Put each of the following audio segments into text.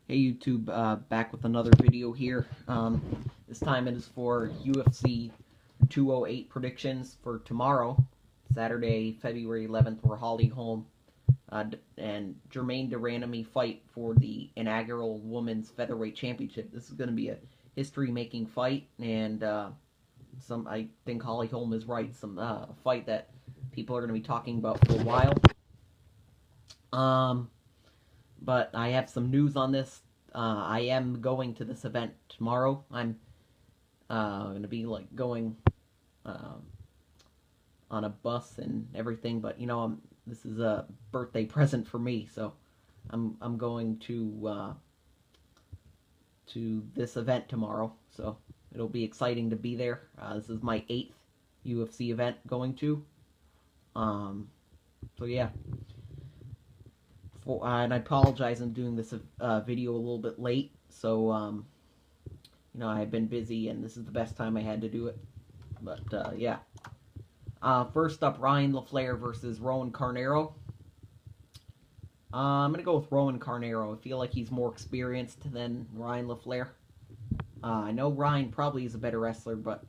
Hey YouTube, back with another video here. This time it is for UFC 208 predictions for tomorrow, Saturday, February 11th, where Holly Holm and Germaine de Randamie fight for the inaugural Women's Featherweight Championship. This is going to be a history-making fight, and I think Holly Holm is right. Some fight that people are going to be talking about for a while. But I have some news on this. I am going to this event tomorrow. I'm going to be going on a bus and everything. But this is a birthday present for me, so I'm going to this event tomorrow. So it'll be exciting to be there. This is my 8th UFC event going to. So yeah. And I apologize, I'm doing this video a little bit late, so, I've been busy, and this is the best time I had to do it, but, yeah. First up, Ryan LaFlare versus Rowan Carneiro. I'm gonna go with Rowan Carneiro. I feel like he's more experienced than Ryan LaFlare. I know Ryan probably is a better wrestler, but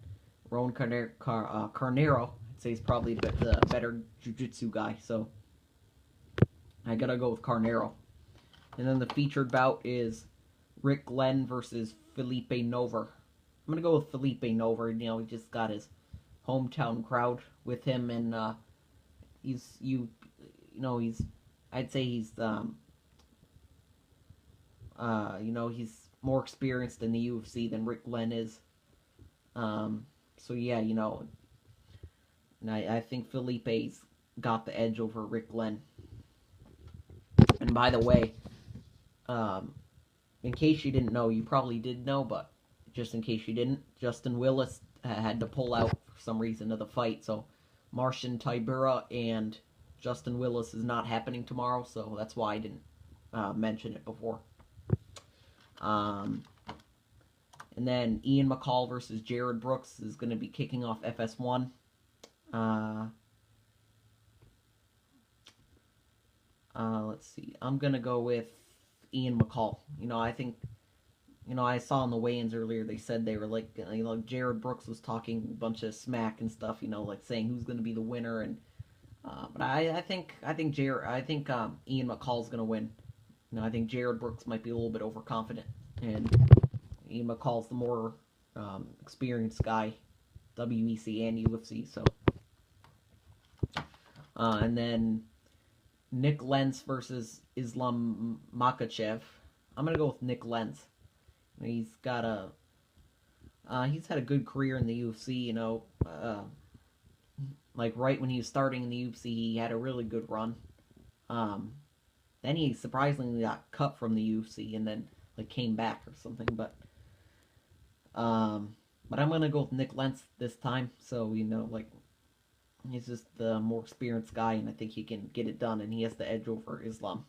Rowan Carneiro, I'd say, is probably the better jiu-jitsu guy, so I gotta go with Carneiro. And then the featured bout is Rick Glenn versus Felipe Nover. I'm gonna go with Felipe Nover. He just got his hometown crowd with him, and I'd say he's he's more experienced in the UFC than Rick Glenn is. So yeah, and I think Felipe's got the edge over Rick Glenn. And by the way, in case you didn't know, you probably did know, but just in case you didn't, Justin Willis had to pull out for some reason of the fight, so Marcin Tybura and Justin Willis is not happening tomorrow, so that's why I didn't mention it before. And then Ian McCall versus Jared Brooks is going to be kicking off FS1. Let's see. I'm going to go with Ian McCall. I think, I saw in the weigh-ins earlier, they said they were Jared Brooks was talking a bunch of smack and stuff, saying who's going to be the winner. And but I think Ian McCall's going to win. I think Jared Brooks might be a little bit overconfident, and Ian McCall's the more experienced guy, WEC and UFC. So, and then Nick Lentz versus Islam Makhachev. I'm gonna go with Nick Lentz. He's had a good career in the UFC. Right when he was starting in the UFC, he had a really good run. Then he surprisingly got cut from the UFC and then came back or something. But I'm gonna go with Nick Lentz this time. So he's just the more experienced guy, and I think he can get it done, and he has the edge over Islam.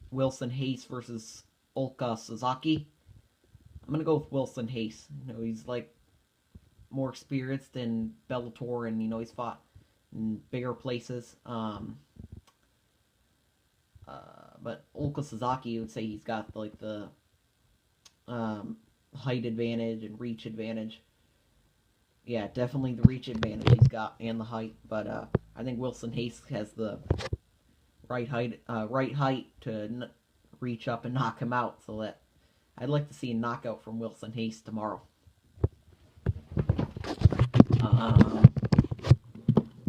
Wilson Hayes versus Ulka Sasaki. I'm going to go with Wilson Hayes. He's more experienced in Bellator, and he's fought in bigger places. But Ulka Sasaki, I would say he's got the height advantage and reach advantage. Yeah, definitely the reach advantage he's got and the height. But I think Wilson Hayes has the right height to reach up and knock him out. So that I'd like to see a knockout from Wilson Hayes tomorrow.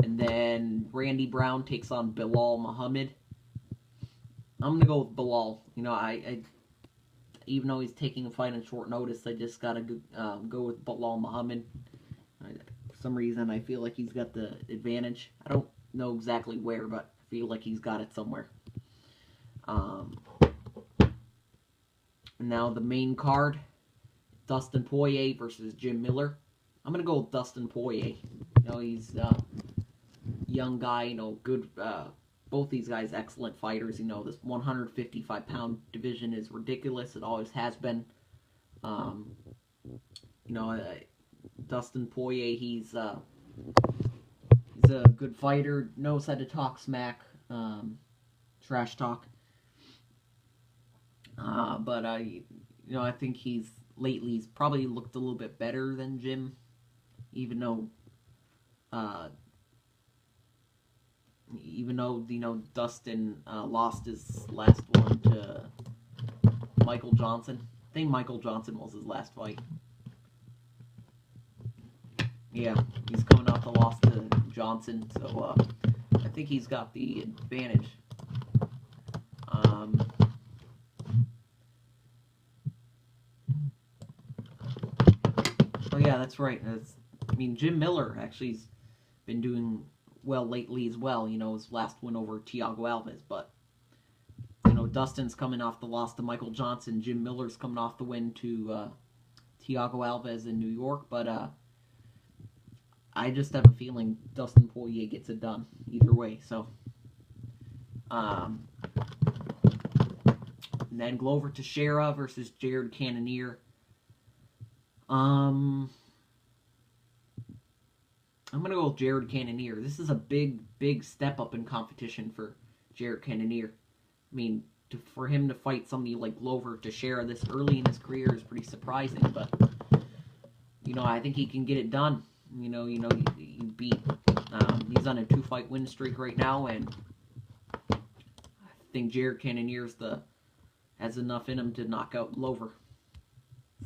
And then Randy Brown takes on Bilal Muhammad. I'm gonna go with Bilal. I even though he's taking a fight on short notice, I just gotta go with Bilal Muhammad. For some reason, I feel like he's got the advantage. I don't know exactly where, but I feel like he's got it somewhere. Now the main card, Dustin Poirier versus Jim Miller. I'm gonna go with Dustin Poirier. He's a young guy. Good. Both these guys, excellent fighters. This 155-pound division is ridiculous. It always has been. Dustin Poirier, he's a good fighter, knows how to talk smack. trash talk. But I think he's probably looked a little bit better than Jim, even though uh, Dustin lost his last one to Michael Johnson. I think Michael Johnson was his last fight. Yeah, he's coming off the loss to Johnson, so I think he's got the advantage. Oh yeah, that's right. Jim Miller actually's been doing well lately as well. His last win over Thiago Alves, but Dustin's coming off the loss to Michael Johnson. Jim Miller's coming off the win to Thiago Alves in New York, but I just have a feeling Dustin Poirier gets it done either way. So, and then Glover Teixeira versus Jared Cannonier. I'm gonna go with Jared Cannonier. This is a big step up in competition for Jared Cannonier. For him to fight somebody like Glover Teixeira this early in his career is pretty surprising, but I think he can get it done. He beat. He's on a 2-fight win streak right now, and I think Jared Cannonier has enough in him to knock out Glover.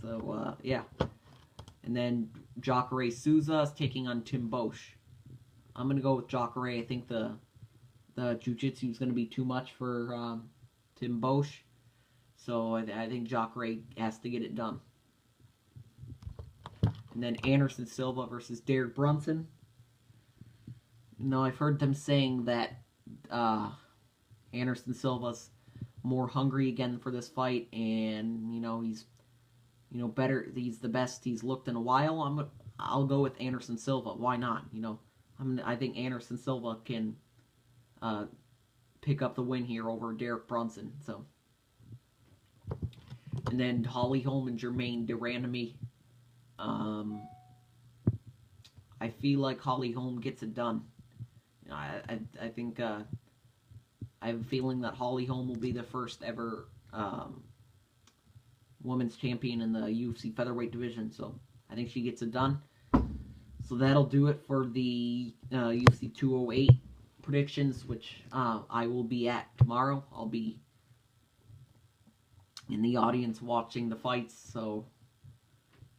So yeah. And then Jacare Souza is taking on Tim Bosch. I'm gonna go with Jacare. I think the jiu-jitsu is gonna be too much for Tim Bosch, so I think Jacare has to get it done. And then Anderson Silva versus Derek Brunson. I've heard them saying that Anderson Silva's more hungry again for this fight, and he's better. He's the best he's looked in a while. I'll go with Anderson Silva. Why not? I think Anderson Silva can pick up the win here over Derek Brunson. So, and then Holly Holm and Jermaine Durandamy. I feel like Holly Holm gets it done. I think I have a feeling that Holly Holm will be the first ever women's champion in the UFC featherweight division. So I think she gets it done. So that'll do it for the UFC 208 predictions, which I will be at tomorrow. I'll be in the audience watching the fights. So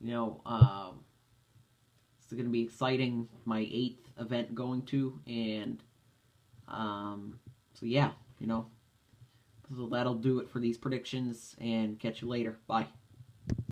it's going to be exciting. My 8th event going to, and so yeah, so that'll do it for these predictions, and catch you later. Bye.